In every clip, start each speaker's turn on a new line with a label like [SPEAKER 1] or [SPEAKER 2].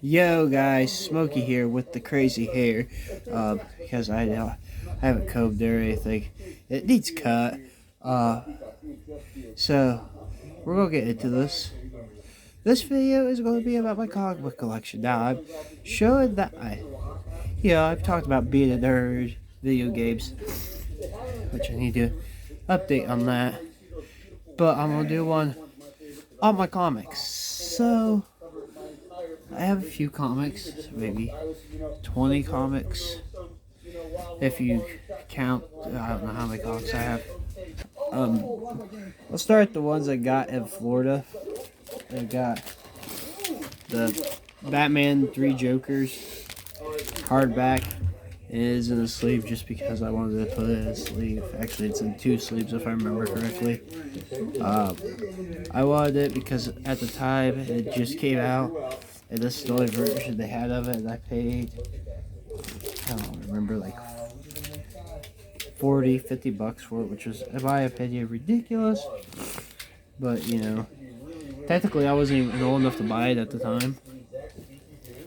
[SPEAKER 1] Yo guys, Smokey here with the crazy hair, because I haven't combed or anything. It needs cut. So we're gonna get into this. This video is going to be about my comic book collection. Now I'm showing that I've talked about being a nerd, video games, which I need to update on that. But I'm gonna do one on my comics. So I have a few comics, maybe 20 comics, if you count. I don't know how many comics I have. I'll start with the ones I got in Florida. I got the Batman 3 Jokers hardback. It is in a sleeve just because I wanted to put it in a sleeve. Actually, it's in 2 sleeves if I remember correctly. I wanted it because at the time it just came out, and this is the only version they had of it, and I paid, I don't remember, like $40-50 for it, which was, in my opinion, ridiculous. But, you know, technically I wasn't even old enough to buy it at the time.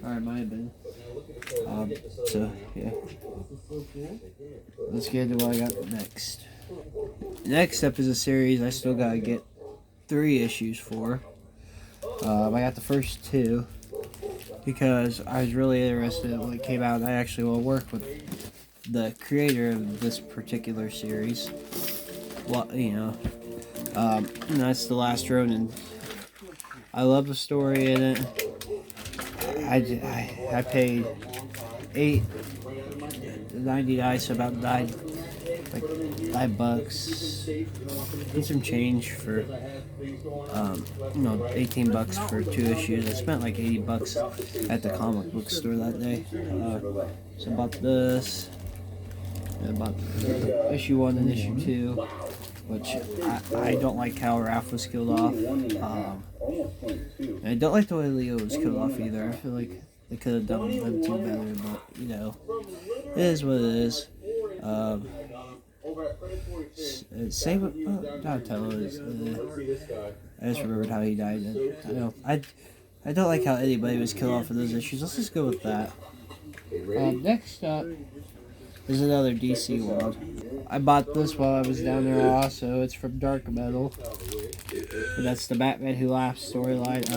[SPEAKER 1] Or I might have been. So, yeah. Let's get into what I got next. Next up is a series I still gotta get 3 issues for. I got the first 2 because I was really interested when it came out. I actually will work with the creator of this particular series. Well, and that's The Last Ronin. I love the story in it. I paid $8.99, so about $9 and some change for 18 bucks for 2 issues. I spent like 80 bucks at the comic book store that day. So I bought this. I bought issue 1 and issue 2, which I don't like how Ralph was killed off. And I don't like the way Leo was killed off either. I feel like they could have done them 2 better, but it is what it is. Same with Donatello is. I just remembered how he died. I don't like how anybody was killed off of those issues. Let's just go with that. Next up is another DC one. I bought this while I was down there also. It's from Dark Metal. And that's the Batman Who Laughs storyline.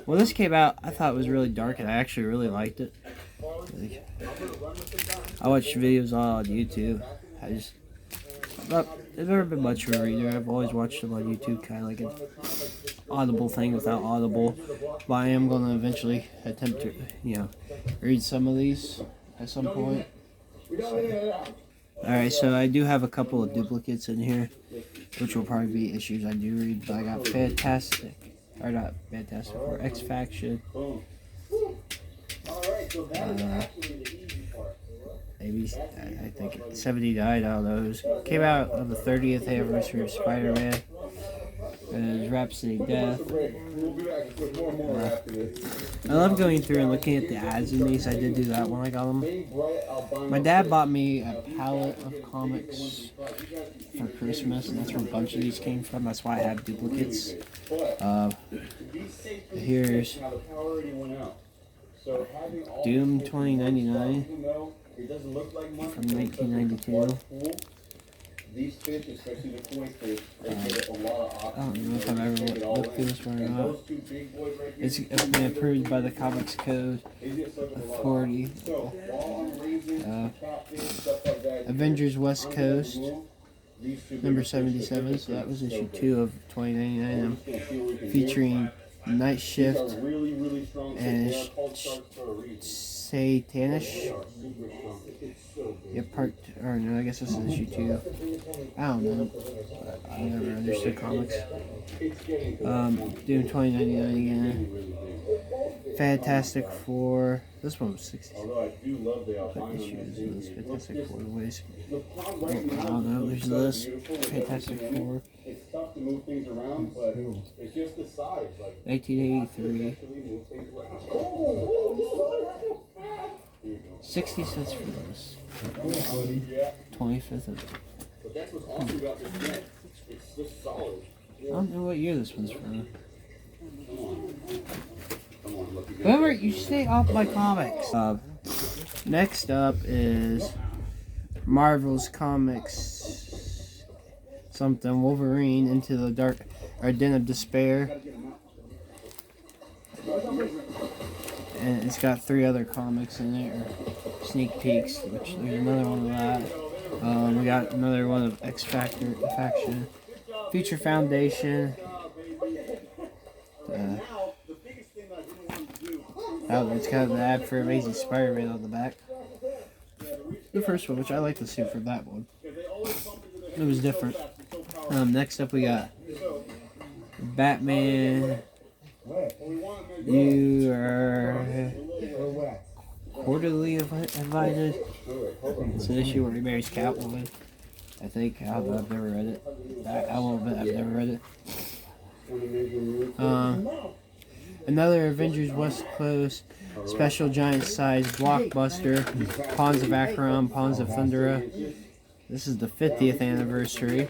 [SPEAKER 1] When this came out, I thought it was really dark, and I actually really liked it. I watched videos on YouTube. I've never been much of a reader. I've always watched them on YouTube, kind of like an Audible thing without Audible. But I am going to eventually attempt to, read some of these at some point. Alright, so I do have a couple of duplicates in here, which will probably be issues I do read. But I got or X-Faction. Maybe, I think 79, I don't know. It came out on the 30th anniversary of Spider-Man. And it was Rhapsody Death. I love going through and looking at the ads in these. I did do that when I got them. My dad bought me a palette of comics for Christmas, and that's where a bunch of these came from. That's why I have duplicates. Here's Doom 2099 from 1992. I don't know if I've ever looked through this one or not. It's been approved by the Comics Code Authority. Avengers West Coast, number 77. So that was issue 2 of 2099.
[SPEAKER 2] Featuring
[SPEAKER 1] Night Shift and Satanish. Yeah, I guess this is issue 2. I don't know. I never understood comics. Doing 2099 again. Fantastic Four. This one was 60. What issue is this? Fantastic Four ways. I don't know. There's this. Fantastic Four. 1983. 60 cents for this. 25th of I don't know what year this one's from. Remember, you stay off my comics. Next up is Marvel's Comics something Wolverine Into the Dark or Den of Despair. And it's got 3 other comics in it, or sneak peeks, which there's another one of that. We got another one of X Factor Faction, Future Foundation. It's got an ad for Amazing Spider-Man on the back. The first one, which I like the suit for that one. It was different. Next up we got Batman. You are quarterly invited. It's an issue where he marries Catwoman. I think. I've never read it. I will admit I've never read it. Another Avengers West Coast special giant size blockbuster. Pawns of Acheron, Pawns of Thundera. This is the 50th anniversary.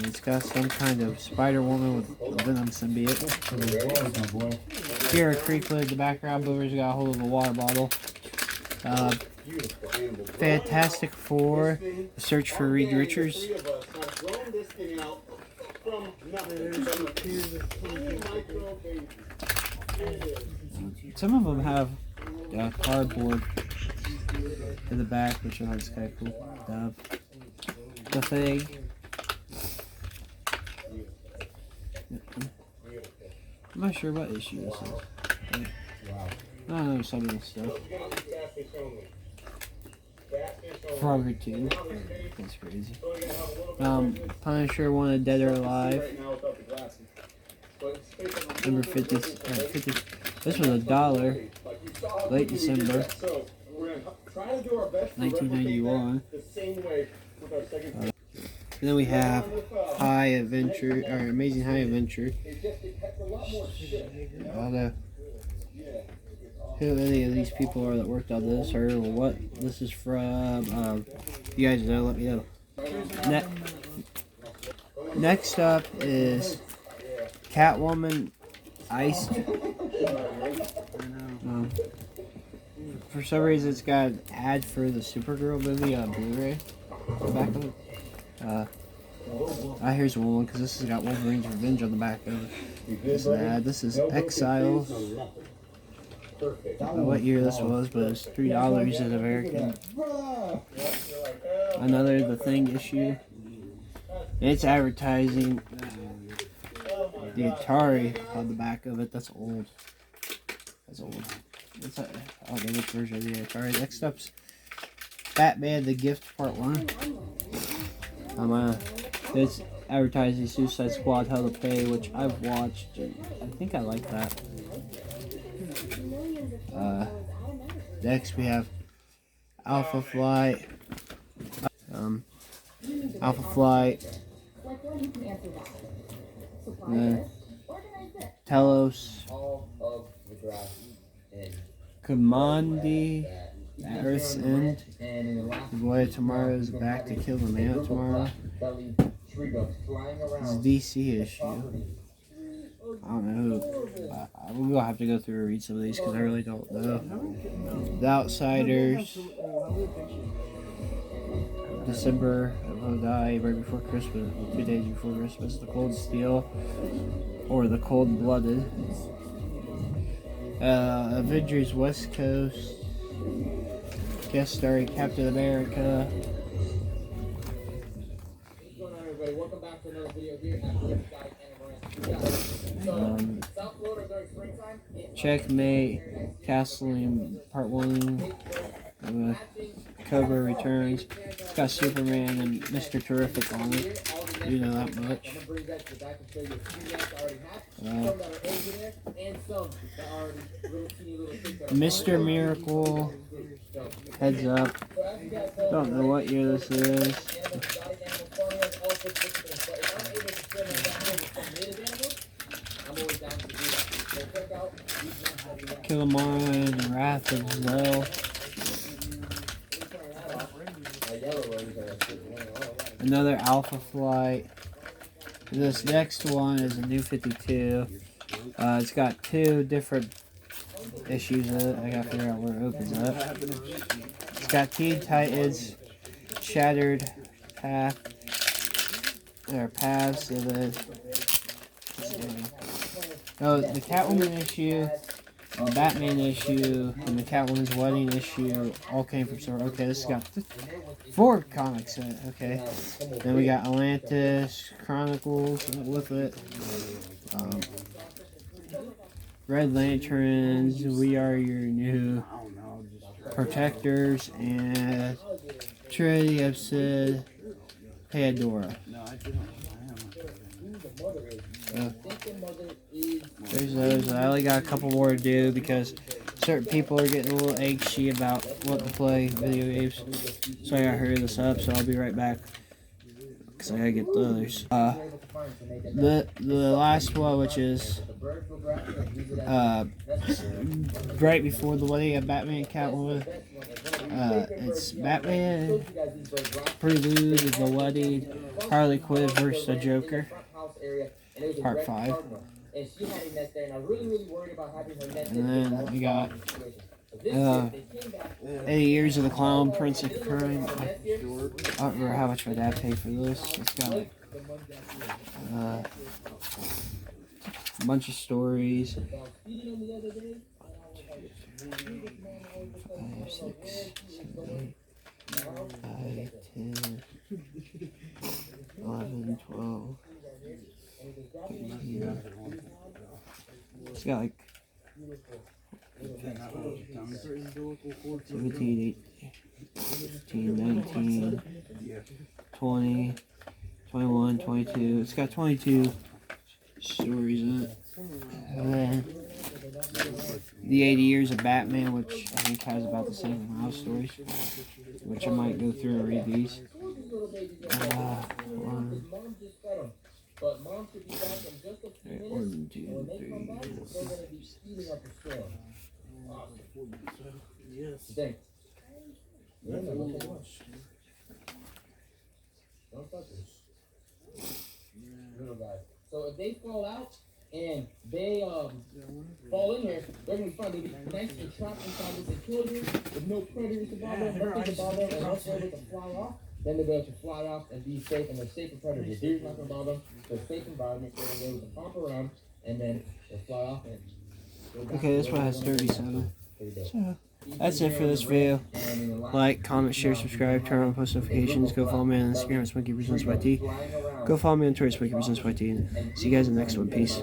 [SPEAKER 1] It's got some kind of Spider-Woman with a Venom symbiote. Here, a Creekwood in the background. Boomer's got a hold of a water bottle. Fantastic Four, Search for Reed Richards. Some of them have cardboard in the back, which I think is kind of cool. The Thing. I'm not sure what issue this is. I don't know some of this stuff. Frogger 2. That's crazy. Punisher 1 Dead or Alive. Number 50. This was $1. Late December. 1991. And then we have High Adventure, or Amazing High Adventure. I don't know who any of these people are that worked on this or what this is from. You guys know, let me know. Next up is Catwoman Iced. For some reason it's got an ad for the Supergirl movie on Blu-ray. Back of it. Here's one because this has got Wolverine's Revenge on the back of it. This ad. This is Exiles. I don't know what year this was, but it's $3 in American. Another The Thing issue. It's advertising the Atari on the back of it. That's old. That's old. I don't know which version of the Atari. Next up's Batman The Gift Part 1. It's advertising Suicide Squad Hell to Pay, which I've watched, and I think I like that. Next we have Alpha Flight. Telos. Commandi. Earth's End. The Boy of Tomorrow is back to kill the man of tomorrow. This is DC issue. I don't know. We'll have to go through and read some of these because I really don't know. The Outsiders. December will die right before Christmas. 2 days before Christmas. The Cold Steel. Or the Cold Blooded. Avengers West Coast. Guest starring Captain America. Checkmate, Castling Part 1. Cobra returns. It's got Superman and Mr. Terrific on it. You know that much. Mr. Miracle. Heads Up. Don't know what year this is. Killamara and Wrath of Zell. Another Alpha Flight. This next one is a New 52. It's got 2 different issues in it. I gotta figure out where it opens up. It's got Teen Titans, Shattered Path, or Paths, and then the Catwoman issue, the Batman issue, and the Catwoman's wedding issue all came from Sword. Okay, this has got 4 comics in it. Okay, then we got Atlantis Chronicles with it. Red Lanterns, We Are Your New Protectors, and Trinity of Sid, Pandora. There's those. I only got a couple more to do because certain people are getting a little anxious about what to play video games. So I gotta hurry this up, so I'll be right back because I gotta get the others. The last one, which is right before the wedding of Batman and Catwoman. It's Batman Prelude of the Wedding, Harley Quinn versus the Joker, Part 5. And then we got 80 Years of the Clown, Prince of Crime. I don't remember how much my dad paid for this. It's got like a bunch of stories. 5, 6, 7, 8, 9, 10, 11, 12, 13. It's got like 17, 18, 19, 20, 21, 22. It's got 22 stories in it. And then the 80 Years of Batman, which I think has about the same amount of stories, which I might go through and read these. 1, 2, 3.
[SPEAKER 2] So if they fall out and they fall in here, they're gonna be fine. They'll be nice and trapped inside with the children with no predators to bother them, nothing to bother them, and once they're able to fly off, then they'll be able to fly off and be safe, and they're safe from predators. Deer's not gonna bother them. They're safe environment. They're gonna be able to hop around and then they'll fly off and go back.
[SPEAKER 1] Okay, this one has 37. So that's it for this video. Like, comment, share, subscribe, turn on post notifications. Go follow me on Instagram at SmokyPresents YT. Go follow me on Twitter at SmokyPresents YT. And see you guys in the next one. Peace.